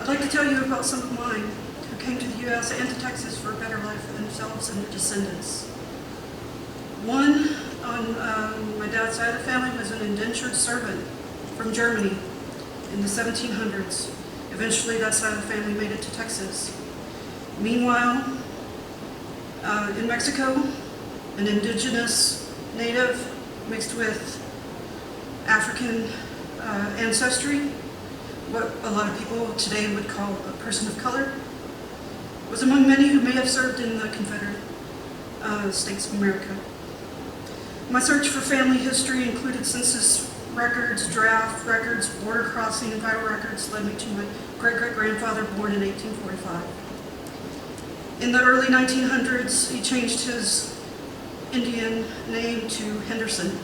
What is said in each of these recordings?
I'd like to tell you about some of mine who came to the U.S. and to Texas for a better life for themselves and their descendants. One on my dad's side of the family was an indentured servant from Germany in the 1700s. Eventually that side of the family made it to Texas. Meanwhile, in Mexico, an indigenous native mixed with African ancestry, what a lot of people today would call a person of color, was among many who may have served in the Confederate States of America. My search for family history included census records, draft records, border crossing, and vital records led me to my great-great-grandfather born in 1845. In the early 1900s, he changed his Indian name to Henderson.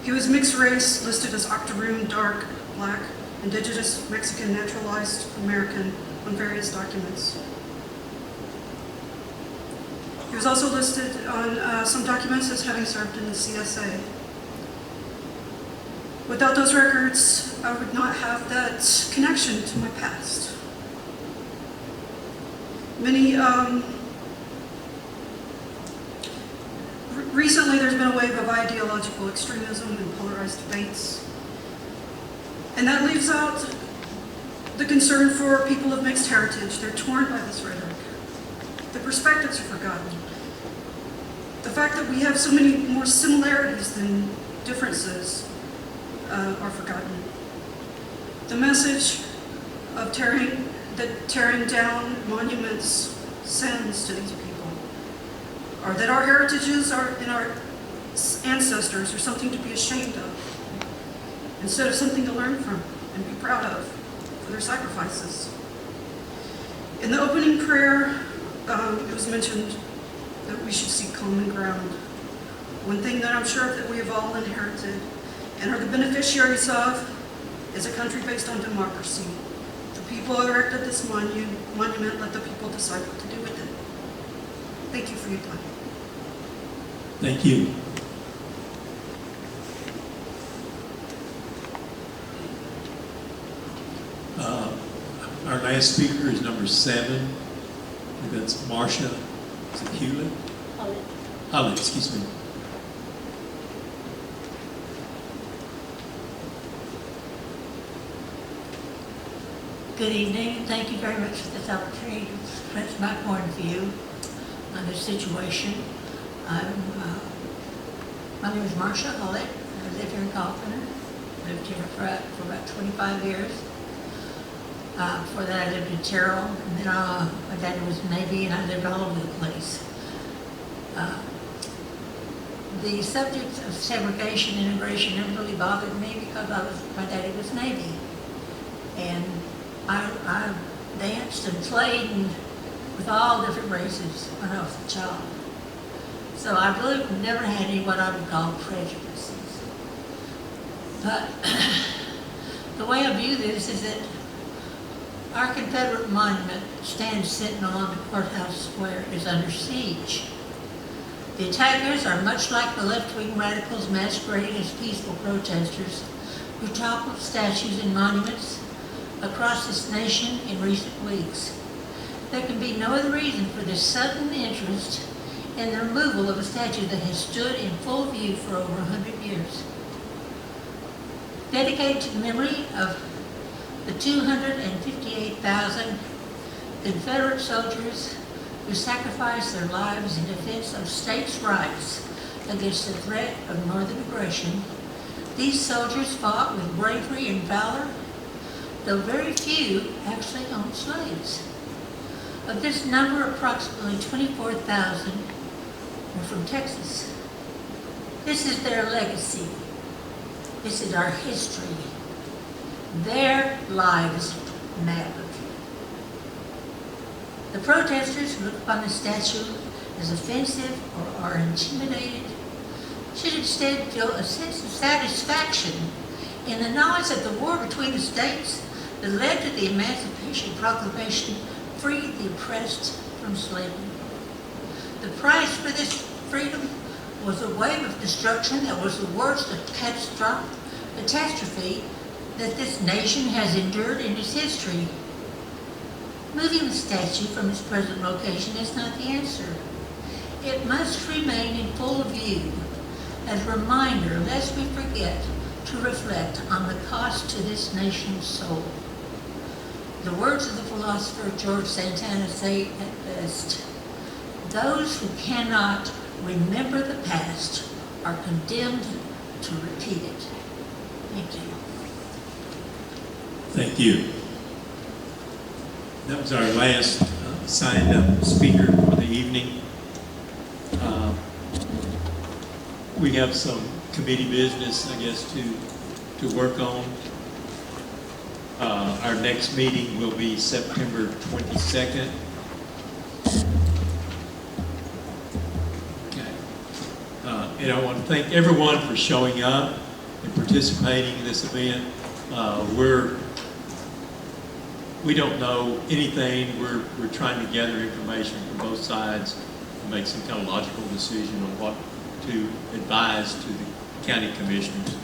He was mixed race, listed as octoroon, dark, black, indigenous, Mexican, naturalized American on various documents. He was also listed on some documents as having served in the CSA. Without those records, I would not have that connection to my past. Recently there's been a wave of ideological extremism and polarized debates. And that leaves out the concern for people of mixed heritage. They're torn by this rhetoric. The perspectives are forgotten. The fact that we have so many more similarities than differences are forgotten. The message of tearing down monuments sends to these people, or that our heritages and our ancestors are something to be ashamed of, instead of something to learn from and be proud of for their sacrifices. In the opening prayer, it was mentioned that we should seek common ground. One thing that I'm sure that we have all inherited and are the beneficiaries of is a country based on democracy. The people erected this monument, let the people decide what to do with it. Thank you for your time. Thank you. Our last speaker is number 7. I think that's Marcia. Is it Hewlett? Hollett, excuse me. Good evening, and thank you very much for this opportunity to express my point of view on this situation. My name is Marcia Hollett. I live here in Kaufman. Lived here for about 25 years. Before that, I lived in Terrell, and then my dad was in the Navy, and I lived all over the place. The subject of segregation and integration never really bothered me because my daddy was Navy, and I danced and played with all different races when I was a child. So I really never had any what I would call prejudices. But the way I view this is that our Confederate monument stands sentinel on the courthouse square is under siege. The attackers are much like the left-wing radicals masquerading as peaceful protesters who toppled statues and monuments across this nation in recent weeks. There can be no other reason for this sudden interest in the removal of a statue that has stood in full view for over 100 years. Dedicated to the memory of the 258,000 Confederate soldiers who sacrificed their lives in defense of states' rights against the threat of Northern aggression, these soldiers fought with bravery and valor, though very few actually owned slaves. Of this number, approximately 24,000 were from Texas. This is their legacy. This is our history. Their lives mattered. The protesters who look upon the statue as offensive or are intimidated should instead feel a sense of satisfaction in the knowledge that the war between the states that led to the Emancipation Proclamation freed the oppressed from slavery. The price for this freedom was a wave of destruction that was the worst catastrophe that this nation has endured in its history. Moving the statue from its present location is not the answer. It must remain in full view as a reminder, lest we forget, to reflect on the cost to this nation's soul. The words of the philosopher George Santana say at best, "Those who cannot remember the past are condemned to repeat it." Thank you. Thank you. That was our last signed up speaker for the evening. We have some committee business, I guess, to work on. Our next meeting will be September 22nd. Okay. And I want to thank everyone for showing up and participating in this event. We don't know anything. We're trying to gather information from both sides and make some kind of logical decision on what to advise to the county commissioners.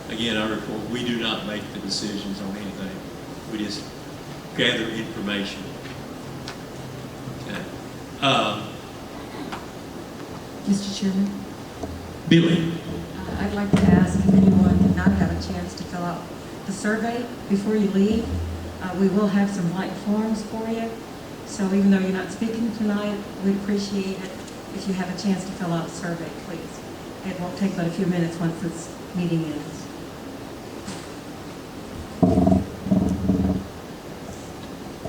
Again, I report, we do not make the decisions on anything. We just gather information. Okay. Mr. Chairman, Billy. I'd like to ask if anyone did not have a chance to fill out the survey before you leave. We will have some blank forms for you. So even though you're not speaking tonight, we'd appreciate it if you have a chance to fill out a survey, please. It won't take but a few minutes once this meeting ends.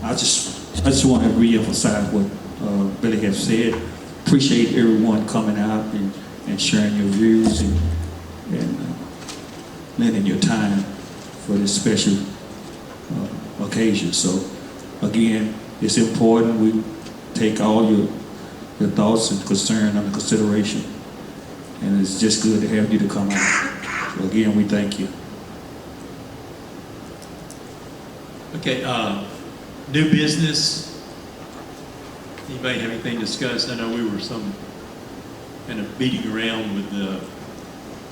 I just want to reemphasize what Billy has said. Appreciate everyone coming out and sharing your views and lending your time for this special occasion. So again, it's important we take all your thoughts and concern under consideration, and it's just good to have you to come out. So again, we thank you. Okay, new business. Anybody have anything to discuss? I know we were some kind of beating around with the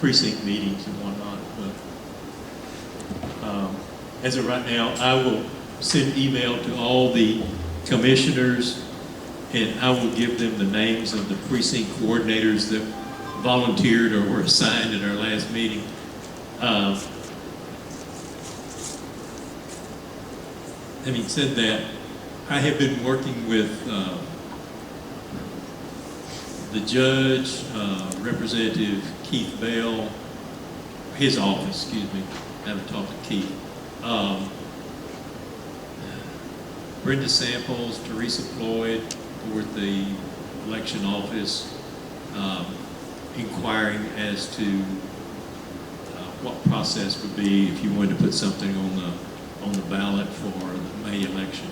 precinct meetings and whatnot, but as of right now, I will send email to all the commissioners, and I will give them the names of the precinct coordinators that volunteered or were assigned at our last meeting. Having said that, I have been working with the judge, Representative Keith Bell, his office, excuse me. I haven't talked to Keith. Brenda Samples, Teresa Floyd, who were at the election office, inquiring as to what process would be if you wanted to put something on the ballot for the May election.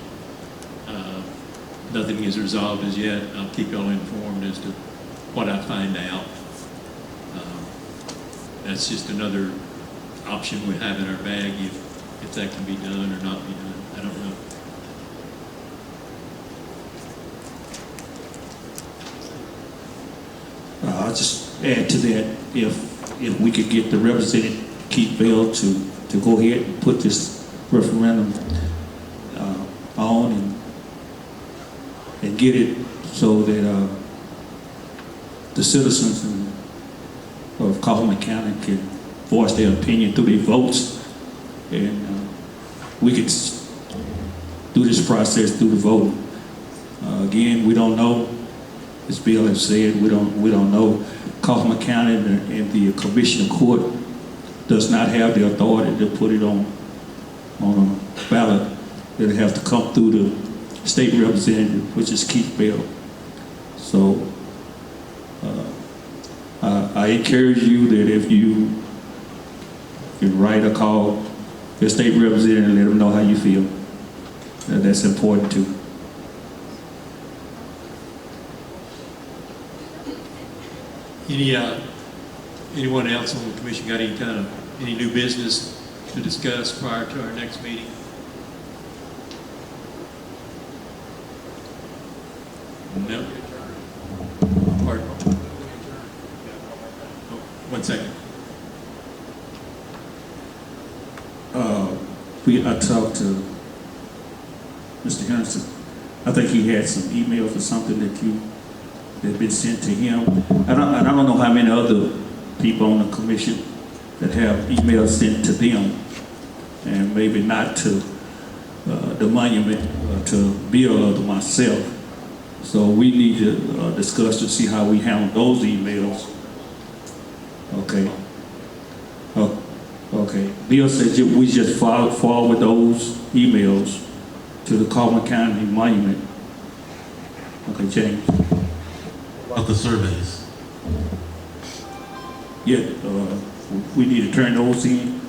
Nothing is resolved as yet. I'll keep y'all informed as to what I find out. That's just another option we have in our bag if that can be done or not be done. I don't know. I'll just add to that, if we could get the Representative Keith Bell to go ahead and put this referendum on and get it so that the citizens of Kaufman County can voice their opinion through their votes, and we could do this process through the vote. Again, we don't know. As Bill has said, we don't know. Kaufman County and the Commissioner Court does not have the authority to put it on a ballot. It'll have to come through the state representative, which is Keith Bell. So I encourage you that if you can write or call your state representative, let them know how you feel. That's important too. Anyone else on the commission got any new business to discuss prior to our next meeting? No. Pardon? Oh, 1 second. I talked to Mr. Henderson. I think he had some emails or something that had been sent to him. I don't know how many other people on the commission that have emails sent to them, and maybe not to the monument, to Bill or to myself. So we need to discuss to see how we handle those emails. Okay. Okay. Bill said we just forward those emails to the Kaufman County Monument. Okay, James. About the surveys. Yeah, we need to turn those in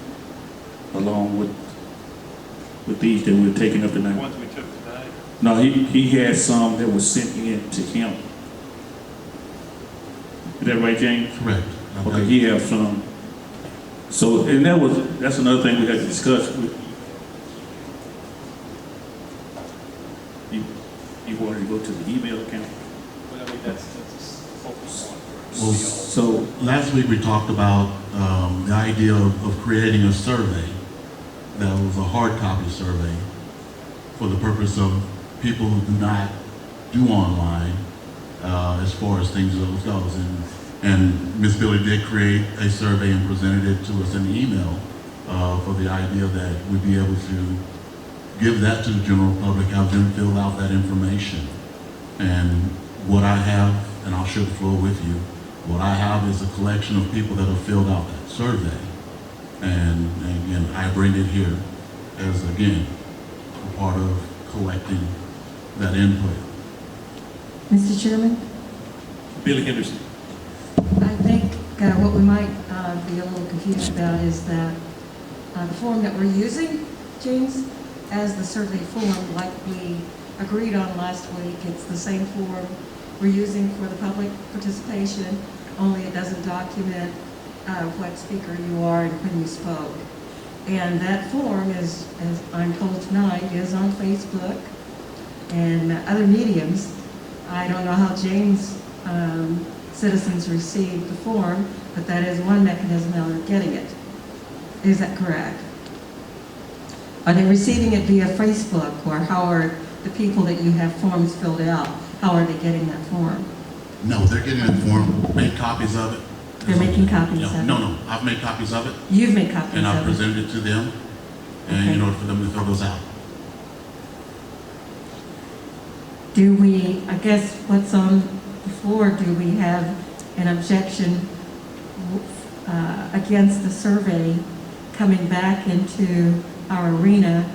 along with these that we're taking up tonight. The ones we took tonight? No, he had some that was sent in to him. Is that right, James? Correct. Okay, he have some. So, and that's another thing we had to discuss with. You wanted to go to the email account? Well, I mean, that's a focus on. Well, So, last week we talked about the idea of creating a survey that was a hard copy survey for the purpose of people who do not do online as far as things goes. And Ms. Billy did create a survey and presented it to us in the email for the idea that we'd be able to give that to the general public, have them fill out that information. And what I have, and I'll share the floor with you, what I have is a collection of people that have filled out that survey. And again, I bring it here as, again, a part of collecting that input. Mr. Chairman, Billy Henderson. I think what we might be a little confused about is that the form that we're using, James, as the survey form, like we agreed on last week, it's the same form we're using for the public participation, only it doesn't document what speaker you are and when you spoke. And that form is, as I'm told tonight, is on Facebook and other mediums. I don't know how James citizens receive the form, but that is one mechanism how they're getting it. Is that correct? Are they receiving it via Facebook, or how are the people that you have forms filled out, how are they getting that form? No, they're getting the form, made copies of it. They're making copies of it? No, I've made copies of it, You've made copies and I've of it? presented it to them, and Okay. in order for them to fill those out. Do we, I guess what's on the floor, do we have an objection against the survey coming back into our arena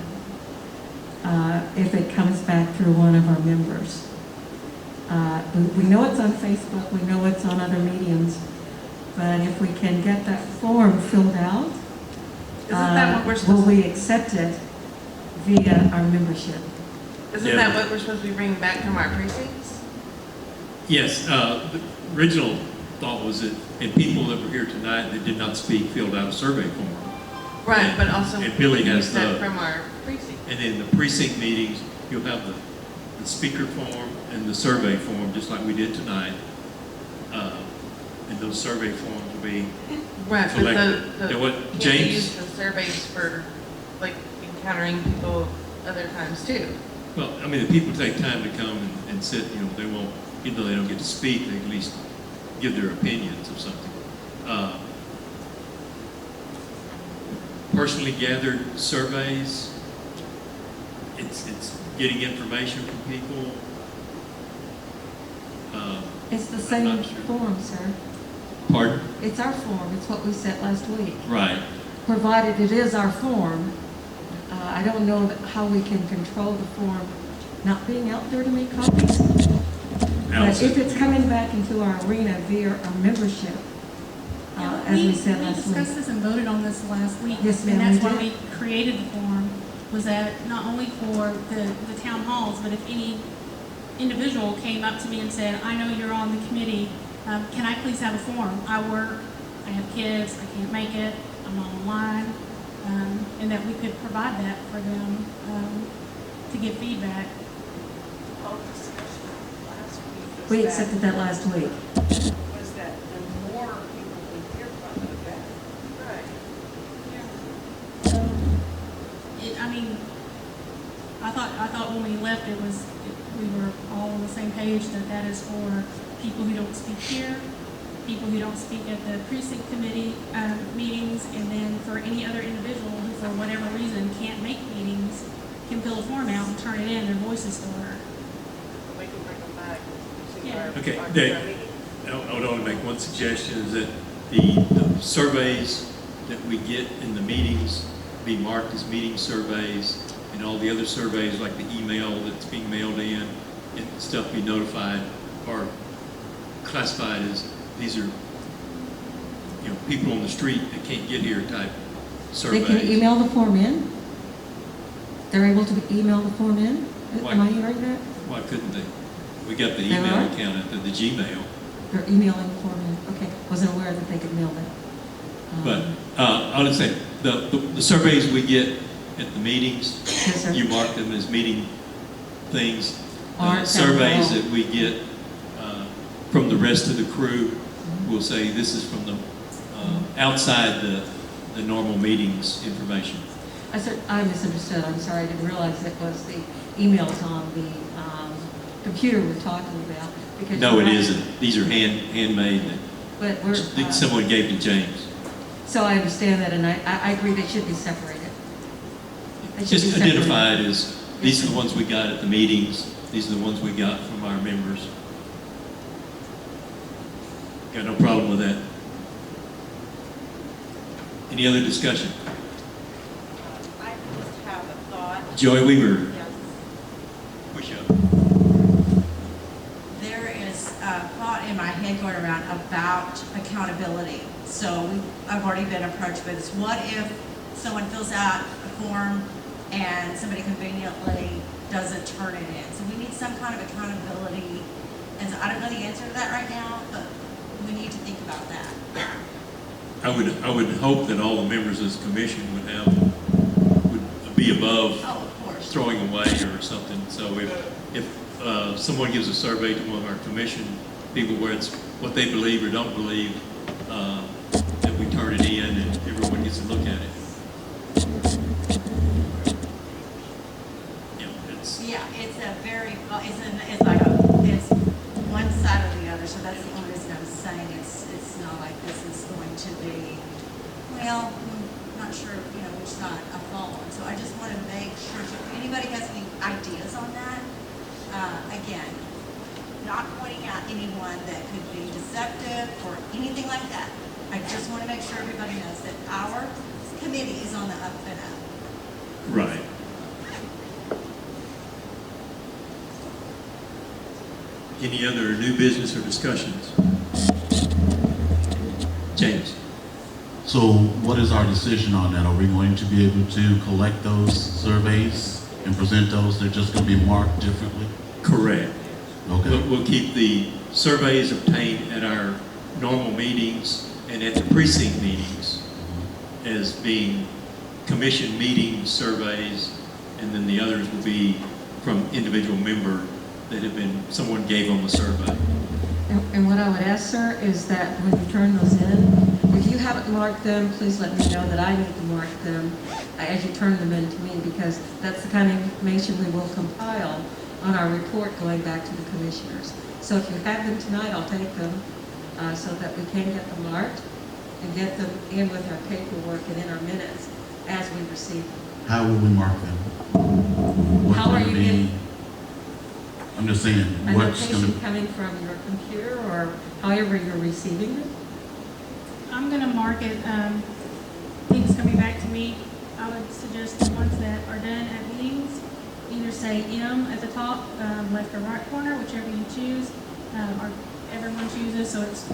if it comes back through one of our members? We know it's on Facebook, we know it's on other mediums, but if we can get that form filled out, Isn't that what we're will supposed to, we accept it via our membership? isn't Yeah. that what we're supposed to be bringing back from our precincts? Yes, the original thought was that, and people that were here tonight that did not speak filled out a survey form. Right, And- but also and Billy we has use that the- from our precinct. And in the precinct meetings, you'll have the speaker form and the survey form, just like we did tonight. And those survey forms will be Right, but collected. the, And what can't we James, use the surveys for, like, encountering people other times too? well, I mean, the people take time to come and sit, you know, they won't, even though they don't get to speak, they at least give their opinions of something. Personally gathered surveys, it's getting information from people. It's the I'm same not sure. form, sir. Pardon? It's our form, it's what we sent last week. Right. Provided it is our form, I don't know how we can control the form not being out there to make copies. But Allison. if it's coming back into our arena via our membership, as we said last We discussed week. this and voted on this last week. Yes, ma'am, And that's we why did. we created the form, was that not only for the town halls, but if any individual came up to me and said, I know you're on the committee, can I please have a form? I work, I have kids, I can't make it, I'm not online, and that we could provide that for them to give feedback. We accepted that last week. Was that the more people we hear from, the better. Right. I I thought when we left, we were all on the same page, that is for people who don't speak here, people who don't speak at the precinct committee meetings, and then for any other individual who, for whatever reason, can't make meetings, can fill a form out and turn it in, their voice is still heard. We can bring them back to Yeah. our, Okay, our Dave. meeting. I would only make one suggestion, is that the surveys that we get in the meetings be marked as meeting surveys, and all the other surveys, like the email that's being mailed in and stuff, be notified or classified as these are, people on the street that can't get here type They surveys. can email the form in? They're able to email the form in? Why? Am I hearing that? Why couldn't they? We got the They email are? account at the Gmail. They're emailing the form in, okay. Wasn't aware that they could mail that. But I would say the surveys we get at the meetings, Yes, sir. you mark them as meeting things. Aren't Surveys that that we get from the rest of the crew will say this is from the outside the normal meetings information. I misunderstood. I'm sorry. I didn't realize it was the emails on the computer we're talking about. Because No, you're it right. isn't. These are handmade But we're, that someone gave to James. so I understand that, and I agree they should be separated. They should be Just separated. identified as these are the ones we got at the meetings. These are the ones we got from our members. Got no problem with that. Any other discussion? I just have a thought. Joy Weaver, Yes. push up. There is a thought in my head going around about accountability. So I've already been approached with this. What if someone fills out a form and somebody conveniently doesn't turn it in? So we need some kind of accountability. And so I don't know the answer to that right now, but we need to think about that. I would hope that all the members of this commission would be above Oh, of course. throwing away or something. So if someone gives a survey to one of our commission people where it's what they believe or don't believe, that we turn it in and everyone gets to look at it. Yeah, it's a very, it's one side or the other, so that's the only reason I'm saying it's not like this is going to be, well, I'm not sure, which side I fall on. So I just want to make sure, if anybody has any ideas on that, again, not pointing out anyone that could be deceptive or anything like that. I just want to make sure everybody knows that our committee is on the up and up. Right. Any other new business or discussions? James? So what is our decision on that? Are we going to be able to collect those surveys and present those? They're just going to be marked differently? Correct. Okay. We'll keep the surveys obtained at our normal meetings and at the precinct meetings as being commission meeting surveys, and then the others will be from individual member that have been, someone gave them a survey. And what I would ask, sir, is that when you turn those in, if you haven't marked them, please let me know that I need to mark them as you turn them in to me, because that's the kind of information we will compile on our report going back to the commissioners. So if you have them tonight, I'll take them so that we can get them marked and get them in with our paperwork and in our minutes as we receive them. How will we mark them? What's How are going to you be? getting- I'm just saying, A what's going notation to, coming from your computer or however you're receiving them? I'm gonna mark it, things coming back to me. I would suggest the ones that are done at meetings, either say M at the top, left or right corner, whichever you choose, or everyone chooses, so it's,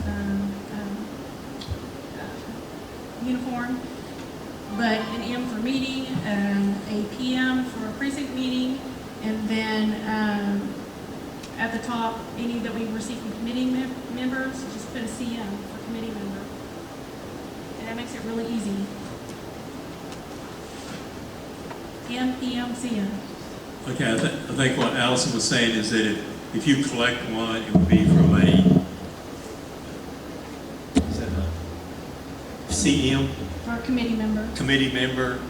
uniform. But an M for meeting, a PM for a precinct meeting, and then, at the top, any that we receive from committee members, just put a CM for committee member. And that makes it really easy. M, PM, CM. Okay, I think what Allison was saying is that if you collect one, it would be from a, is that a CM, For a committee member. committee member,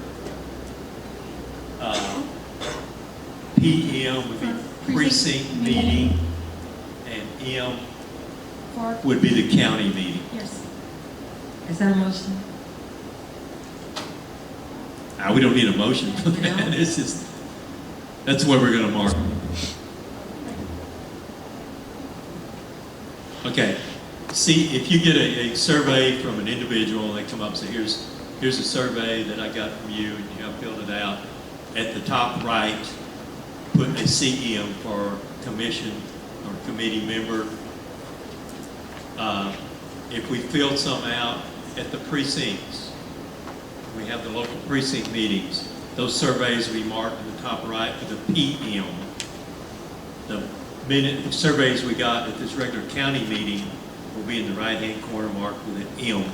PM would be precinct meeting, and M For, would be the county meeting. yes. Is that a motion? We don't need a motion for that. No. It's just, that's where we're gonna mark. Okay, see, if you get a survey from an individual, they come up and say, here's a survey that I got from you, and you have filled it out. At the top right, put a CEM for commission or committee member. If we filled some out at the precincts, we have the local precinct meetings, those surveys will be marked in the top right with a PM. The surveys we got at this regular county meeting will be in the right-hand corner marked with an M.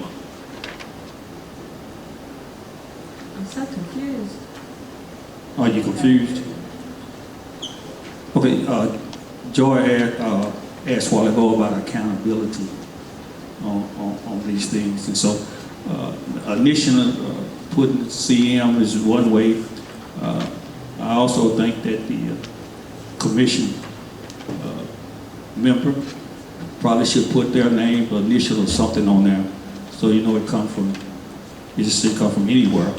I'm so confused. Are you confused? Okay, Joy asked a while ago about accountability on these things. And so initially putting CM is one way. I also think that the commission member probably should put their name or initial or something on there, so you know it come from, it just should come from anywhere.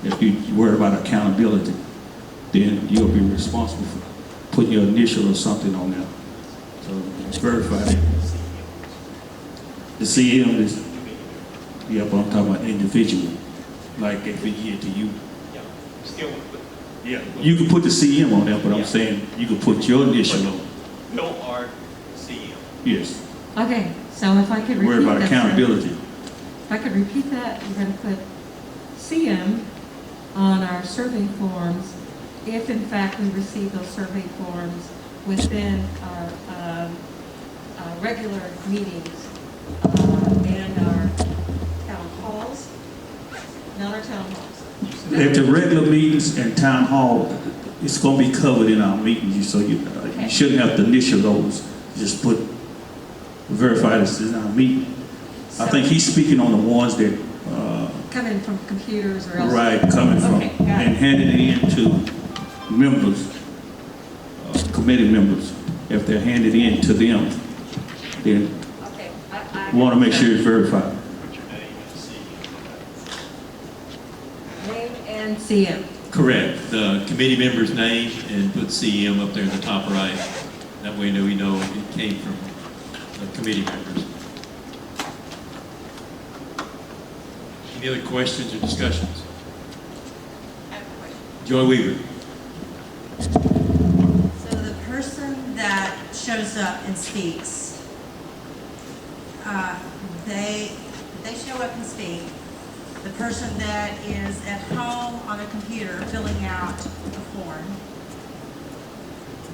If you're worried about accountability, then you'll be responsible for putting your initial or something on there. So it's verified. The CM is, yeah, but I'm talking about individual, like every year to you. Yeah, you can put the CM on there, but I'm saying you can put your initial on. No R CM. Yes. Okay, so if I could repeat Worry about that, accountability. If I could repeat that, we're going to put CM on our survey forms if in fact we receive those survey forms within our regular meetings and our town halls, not our town halls. At the regular meetings and town hall, it's going to be covered in our meetings, so you shouldn't have to initial those. Just put verify this in our meeting. I think he's speaking on the ones that Coming from computers or else. right coming from Okay, got it. and handing it in to members, committee members. If they're handed in to them, then Okay. we want to make sure it's verified. Put your name and CM. Name and CM. Correct. The committee member's name and put CM up there in the top right. That way we know it came from the committee members. Any other questions or discussions? I have a question. Joy Weaver. So the person that shows up and speaks, they show up and speak. The person that is at home on a computer filling out a form,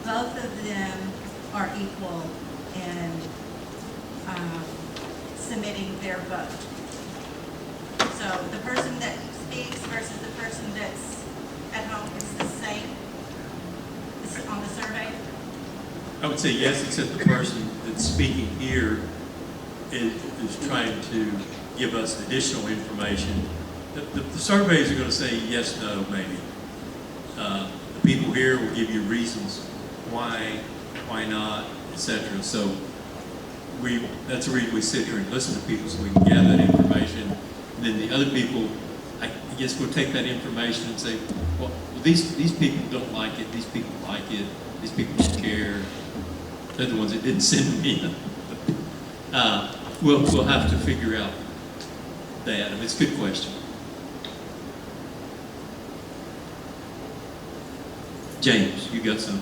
both of them are equal in submitting their vote. So the person that speaks versus the person that's at home is the same on the survey? I would say yes, except the person that's speaking here is trying to give us additional information. The surveys are going to say yes, no, maybe. The people here will give you reasons why not, etc. So that's the reason we sit here and listen to people, so we can gather that information. And then the other people, I guess we'll take that information and say, well, these people don't like it, these people like it, these people don't care. They're the ones that didn't send me in. We'll have to figure out that. I mean, it's a good question. James, you got some?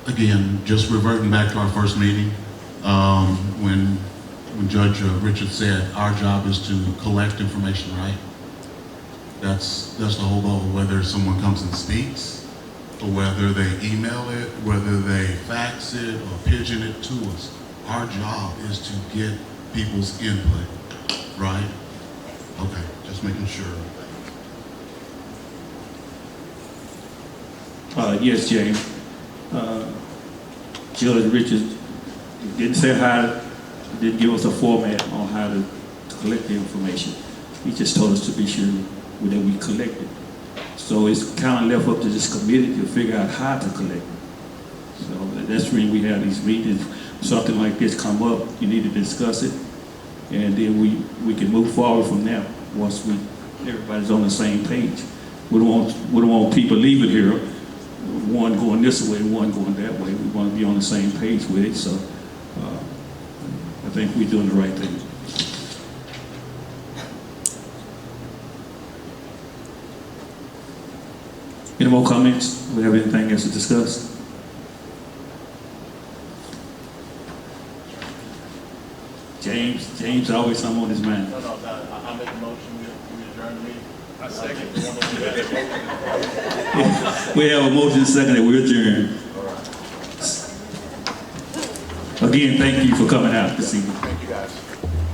Again, just reverting back to our first meeting, when Judge Richard said our job is to collect information, right? That's the whole goal, whether someone comes and speaks, or whether they email it, whether they fax it or pigeon it to us. Our job is to get people's input, right? Okay, just making sure. Yes, James. Judge Richards didn't say how, didn't give us a format on how to collect the information. He just told us to be sure that we collect it. So it's kind of left up to this committee to figure out how to collect. So that's the reason we have these meetings. Something like this come up, you need to discuss it, and then we can move forward from there once everybody's on the same page. We don't want people leaving here, one going this way, one going that way. We want to be on the same page with it. So I think we're doing the right thing. Any more comments? We have anything else to discuss? James always something on his mind. No, I make a motion, we adjourn the meeting. I second. We have a motion second that we adjourn. Again, thank you for coming out this evening. Thank you, guys.